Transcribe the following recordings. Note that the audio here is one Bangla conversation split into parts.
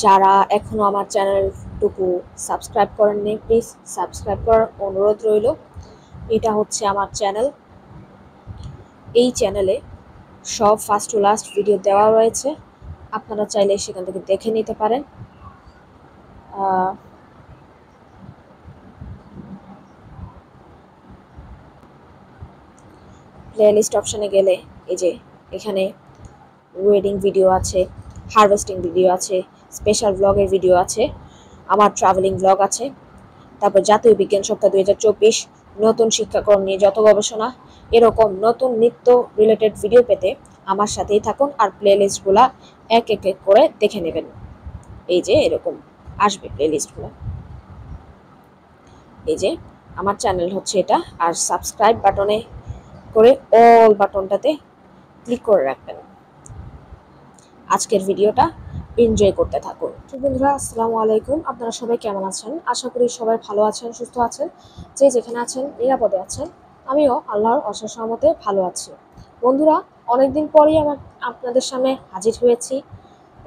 যারা এখনো আমার চ্যানেলটুকু সাবস্ক্রাইব করেননি, প্লিজ সাবস্ক্রাইব করার অনুরোধ রইল। এটা হচ্ছে আমার চ্যানেল। এই চ্যানেলে সব ফার্স্ট টু লাস্ট ভিডিও দেওয়া রয়েছে, আপনারা চাইলে সেখান থেকে দেখে নিতে পারেন। প্লেলিস্ট অপশানে গেলে এই যে এখানে ওয়েডিং ভিডিও আছে, হারভেস্টিং ভিডিও আছে, স্পেশাল ব্লগের ভিডিও আছে, আমার ট্রাভেলিং ব্লগ আছে, তারপর জাতীয় বিজ্ঞান সপ্তাহ 2024, নতুন শিক্ষাক্রম নিয়ে যত গবেষণা, এরকম নতুন নিত্য রিলেটেড ভিডিও পেতে আমার সাথেই থাকুন আর প্লেলিস্টগুলো এক এক করে দেখে নেবেন। এই যে এরকম আসবে প্লেলিস্টগুলো। এই যে আমার চ্যানেল হচ্ছে এটা, আর সাবস্ক্রাইব বাটনে করে অল বাটনটাতে ক্লিক করে রাখবেন। আজকের ভিডিওটা এনজয় করতে থাকুন। তো বন্ধুরা, আসসালামু আলাইকুম। আপনারা সবাই কেমন আছেন? আশা করি সবাই ভালো আছেন, সুস্থ আছেন, যে যেখানে আছেন নিরাপদে আছেন। আমিও আল্লাহর অশেষ রহমতে ভালো আছি। বন্ধুরা, অনেকদিন পরেই আপনাদের সামনে হাজির হয়েছি।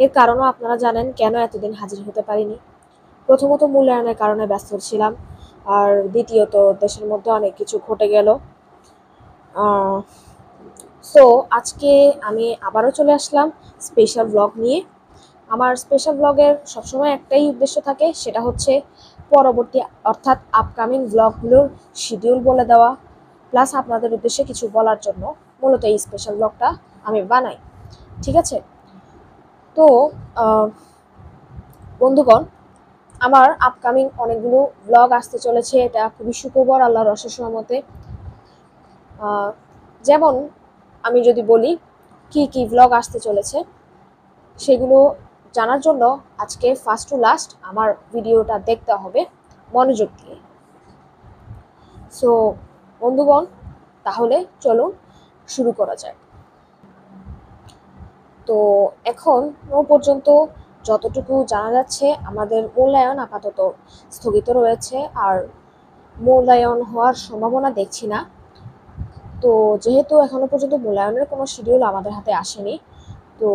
এর কারণও আপনারা জানেন কেন এতদিন হাজির হতে পারিনি। প্রথমত মূল্যায়নের কারণে ব্যস্ত ছিলাম, আর দ্বিতীয়ত দেশের মধ্যে অনেক কিছু ঘটে গেল। সো আজকে আমি আবারও চলে আসলাম স্পেশাল ব্লগ নিয়ে। আমার স্পেশাল ব্লগের সবসময় একটাই উদ্দেশ্য থাকে, সেটা হচ্ছে পরবর্তী অর্থাৎ আপকামিং ব্লগগুলোর শিডিউল বলে দেওয়া, প্লাস আপনাদের উদ্দেশ্যে কিছু বলার জন্য মূলত এই স্পেশাল ব্লগটা আমি বানাই। ঠিক আছে? তো বন্ধুগণ, আমার আপকামিং অনেকগুলো ব্লগ আসতে চলেছে, এটা খুবই সুখবর আল্লাহর অশেষ রহমতে। যেমন আমি যদি বলি কি কি ব্লগ আসতে চলেছে, সেগুলো জানার জন্য আজকে ফার্স্ট টু লাস্ট আমার ভিডিওটা দেখতে হবে মনোযোগ দিয়ে। সো বন্ধুগণ, তাহলে চলুন শুরু করা যাক। তো এখন পর্যন্ত যতটুকু জানা যাচ্ছে, আমাদের মূল্যায়ন আপাতত স্থগিত রয়েছে, আর মূল্যায়ন হওয়ার সম্ভাবনা দেখছি না। তো যেহেতু এখনো পর্যন্ত মূল্যায়নের কোনো শিডিউল আমাদের হাতে আসেনি, তো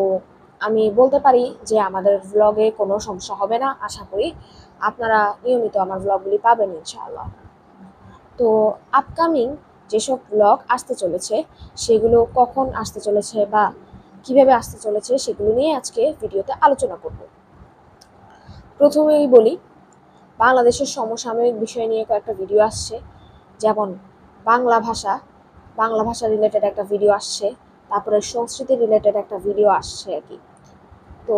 আমি বলতে পারি যে আমাদের ব্লগে কোনো সমস্যা হবে না। আশা করি আপনারা নিয়মিত আমার ব্লগগুলি পাবেন ইনশাআল্লাহ। তো আপকামিং যেসব ব্লগ আসতে চলেছে, সেগুলো কখন আসতে চলেছে বা কিভাবে আসতে চলেছে, সেগুলো নিয়ে আজকে ভিডিওতে আলোচনা করব। প্রথমেই বলি, বাংলাদেশের সমসাময়িক বিষয় নিয়ে কয়েকটা ভিডিও আসছে, যেমন বাংলা ভাষা রিলেটেড একটা ভিডিও আসছে, তারপরে সংস্কৃতি রিলেটেড একটা ভিডিও আসছে আর কি। তো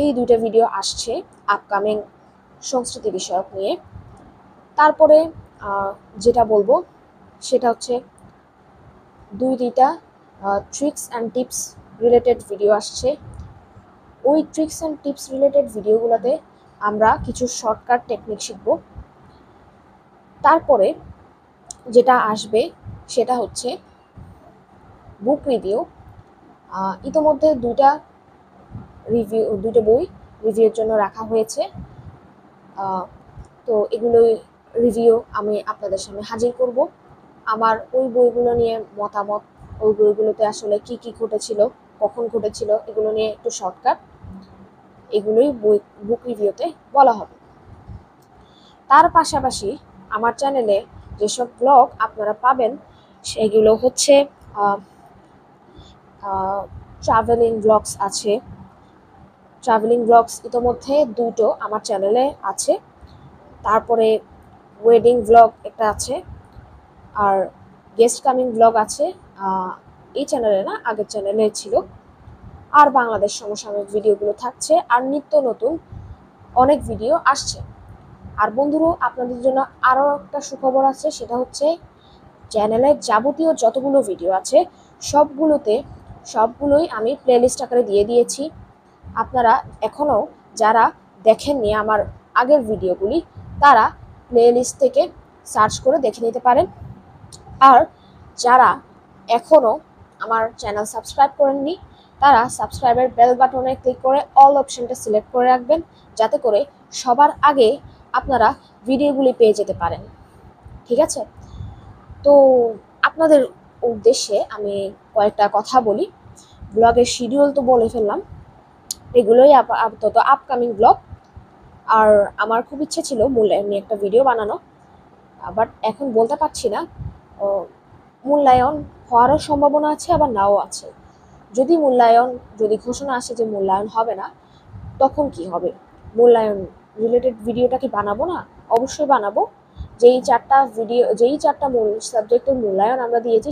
এই দুইটা ভিডিও আসছে আপকামিং সংস্কৃতি বিষয়ক নিয়ে। তারপরে যেটা বলবো সেটা হচ্ছে দুইটা tricks and tips related video আসছে। ওই ট্রিক্স অ্যান্ড টিপস রিলেটেড ভিডিওগুলোতে আমরা কিছু শর্টকাট টেকনিক শিখব। তারপরে যেটা আসবে সেটা হচ্ছে বুক রিভিউ। ইতোমধ্যে দুইটা বই রিভিউর জন্য রাখা হয়েছে। তো এগুলোই রিভিউ আমি আপনাদের সামনে হাজির করব। আমার ওই বইগুলো নিয়ে মতামত, ওই বইগুলোতে আসলে কি কি ঘটেছিল, কখন ঘটেছিল, এগুলো নিয়ে একটু শর্টকাট, এগুলোই বুক রিভিউতে বলা হবে। তার পাশাপাশি আমার চ্যানেলে যেসব ব্লগ আপনারা পাবেন, সেগুলো হচ্ছে ট্রাভেলিং ব্লগস আছে। ট্রাভেলিং ব্লগস ইতোমধ্যে দুটো আমার চ্যানেলে আছে। তারপরে ওয়েডিং ব্লগ একটা আছে, আর গেস্ট কামিং ব্লগ আছে। এই চ্যানেলে না, আগের চ্যানেলে ছিল। আর বাংলাদেশ সমসাময়িক ভিডিওগুলো থাকছে, আর নিত্য নতুন অনেক ভিডিও আসছে। আর বন্ধুরা, আপনাদের জন্য আরও একটা সুখবর আছে, সেটা হচ্ছে চ্যানেলের যাবতীয় যতগুলো ভিডিও আছে সবগুলোই আমি প্লেলিস্ট আকারে দিয়ে দিয়েছি। আপনারা এখনও যারা দেখেননি আমার আগের ভিডিওগুলি, তারা প্লেলিস্ট থেকে সার্চ করে দেখে নিতে পারেন। আর যারা এখনও আমার চ্যানেল সাবস্ক্রাইব করেননি, তারা সাবস্ক্রাইবের বেল বাটনে ক্লিক করে অল অপশনটা সিলেক্ট করে রাখবেন, যাতে করে সবার আগে আপনারা ভিডিওগুলি পেয়ে যেতে পারেন। ঠিক আছে? তো আপনাদের উদ্দেশ্যে আমি কয়েকটা কথা বলি। ব্লগের শিডিউল তো বলে ফেললাম, এগুলোই আপাতত আপকামিং ব্লগ। আর আমার খুব ইচ্ছে ছিল মূল্যায়ন নিয়ে একটা ভিডিও বানানো, বাট এখন বলতে পারছি না। ও, মূল্যায়ন হওয়ারও সম্ভাবনা আছে, আবার নাও আছে। যদি ঘোষণা আসে যে মূল্যায়ন হবে না, তখন কি হবে? মূল্যায়ন রিলেটেড ভিডিওটা কি বানাবো না? অবশ্যই বানাবো। যেই চারটা মূল সাবজেক্টের মূল্যায়ন আমরা দিয়েছি,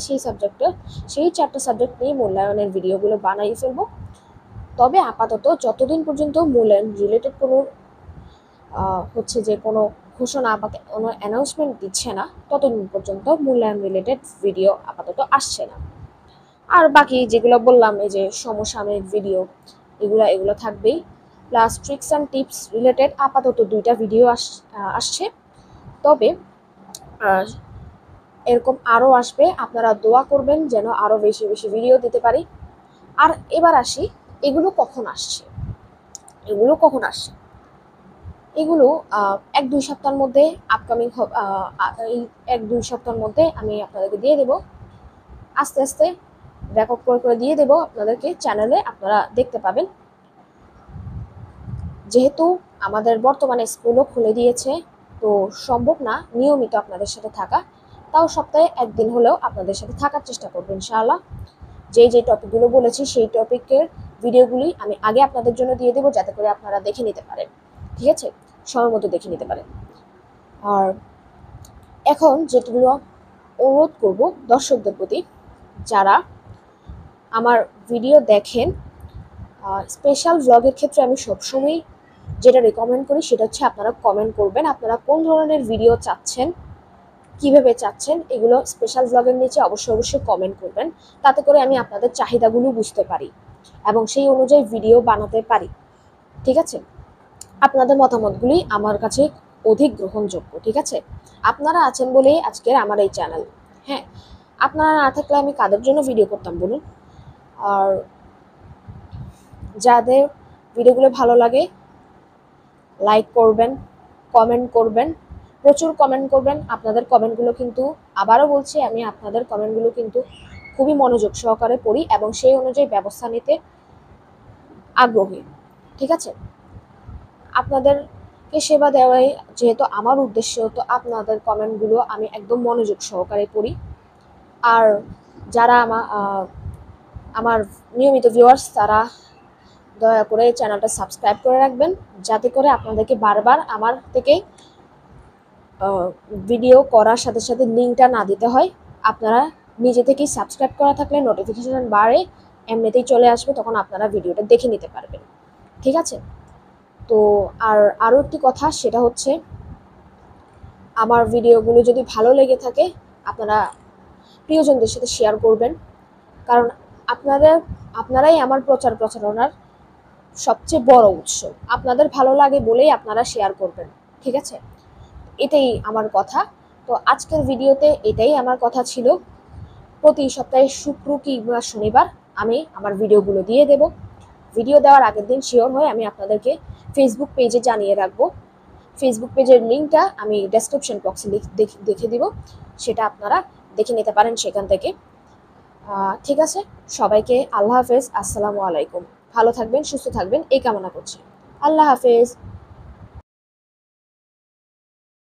সেই চারটা সাবজেক্ট নিয়ে মূল্যায়নের ভিডিওগুলো বানাই ফেলবো। তবে আপাতত যতদিন পর্যন্ত মূল্যায়ন রিলেটেড কোনো ঘোষণা বা কোনো অ্যানাউন্সমেন্ট দিচ্ছে না, ততদিন পর্যন্ত মূল্যায়ন রিলেটেড ভিডিও আপাতত আসছে না। আর বাকি যেগুলো বললাম, এই যে সমসাময়িক ভিডিও, এগুলো থাকবেই। Plus tricks and tips related আপাতত 2টা ভিডিও আসছে। তবে এরকম আরও আসবে। আপনারা দোয়া করবেন যেন আরও বেশি বেশি ভিডিও দিতে পারি। আর এবার আসি, এগুলো কখন আসছে? এগুলো 1-2 সপ্তাহের মধ্যে এই 1-2 সপ্তাহের মধ্যে আমি আপনাদেরকে দিয়ে দেব। আস্তে আস্তে রেকর্ড করে দিয়ে দেব আপনাদেরকে চ্যানেলে, আপনারা দেখতে পাবেন। যেহেতু আমাদের বর্তমানে স্কুলও খুলে দিয়েছে, তো সম্ভব না নিয়মিত আপনাদের সাথে থাকা। তাও সপ্তাহে একদিন হলেও আপনাদের সাথে থাকার চেষ্টা করবো ইনশাআল্লাহ। যে টপিকগুলো বলেছি সেই টপিকের ভিডিওগুলি আমি আগে আপনাদের জন্য দিয়ে দেবো, যাতে করে আপনারা দেখে নিতে পারেন। ঠিক আছে, সময় মতো দেখে নিতে পারেন। আর এখন যেগুলো অনুরোধ করব দর্শকদের প্রতি, যারা আমার ভিডিও দেখেন, স্পেশাল ভ্লগের ক্ষেত্রে আমি সবসময় যেটা রেকমেন্ড করি সেটা হচ্ছে আপনারা কমেন্ট করবেন। আপনারা কোন ধরনের ভিডিও চাচ্ছেন, কিভাবে চাচ্ছেন, এগুলো স্পেশাল ভ্লগের নিচে অবশ্যই কমেন্ট করবেন। তাতে করে আমি আপনাদের চাহিদাগুলো বুঝতে পারি এবং সেই অনুযায়ী ভিডিও বানাতে পারি। ঠিক আছে, আপনাদের মতামতগুলি আমার কাছে অধিক গ্রহণযোগ্য। ঠিক আছে, আপনারা আছেন বলেই আজকের আমার এই চ্যানেল। হ্যাঁ, আপনারা না থাকলে আমি কাদের জন্য ভিডিও করতাম বলুন? আর যাদের ভিডিওগুলো ভালো লাগে, লাইক করবেন, কমেন্ট করবেন, প্রচুর কমেন্ট করবেন। আপনাদের কমেন্টগুলো কিন্তু, আবারও বলছি, আমি আপনাদের কমেন্টগুলো কিন্তু খুবই মনোযোগ সহকারে পড়ি এবং সেই অনুযায়ী ব্যবস্থা নিতে আগ্রহী। ঠিক আছে, আপনাদেরকে সেবা দেওয়াই যেহেতু আমার উদ্দেশ্য, তো আপনাদের কমেন্টগুলো আমি একদম মনোযোগ সহকারে পড়ি। আর যারা আমার নিয়মিত ভিউয়ার্স, তারা দয়া করে চ্যানেলটা সাবস্ক্রাইব করে রাখবেন, যাতে করে আপনাদেরকে বারবার আমার থেকে ভিডিও করার সাথে সাথে লিঙ্কটা না দিতে হয়। আপনারা নিজে থেকেই সাবস্ক্রাইব করা থাকলে নোটিফিকেশন বারে এমনিতেই চলে আসবে, তখন আপনারা ভিডিওটা দেখে নিতে পারবেন। ঠিক আছে, তো আরও একটি কথা, সেটা হচ্ছে আমার ভিডিওগুলো যদি ভালো লেগে থাকে, আপনারা প্রিয়জনদের সাথে শেয়ার করবেন। কারণ আপনারাই আমার প্রচারণার সবচেয়ে বড় উৎস। আপনাদের ভালো লাগে বলেই আপনারা শেয়ার করবেন। ঠিক আছে, এটাই আমার কথা। তো আজকের ভিডিওতে এটাই আমার কথা ছিল। প্রতি সপ্তাহে শুক্র কিংবা শনিবার আমি আমার ভিডিওগুলো দিয়ে দেব। ভিডিও দেওয়ার আগের দিন শিওর হয়ে আমি আপনাদেরকে ফেসবুক পেজে জানিয়ে রাখবো। ফেসবুক পেজের লিঙ্কটা আমি ডেসক্রিপশন বক্সে দেখে দিব, সেটা আপনারা দেখে নিতে পারেন সেখান থেকে। ঠিক আছে, সবাইকে আল্লাহ হাফেজ, আসসালামু আলাইকুম। ভালো থাকবেন, সুস্থ থাকবেন এই কামনা করছি। আল্লাহ হাফেজ।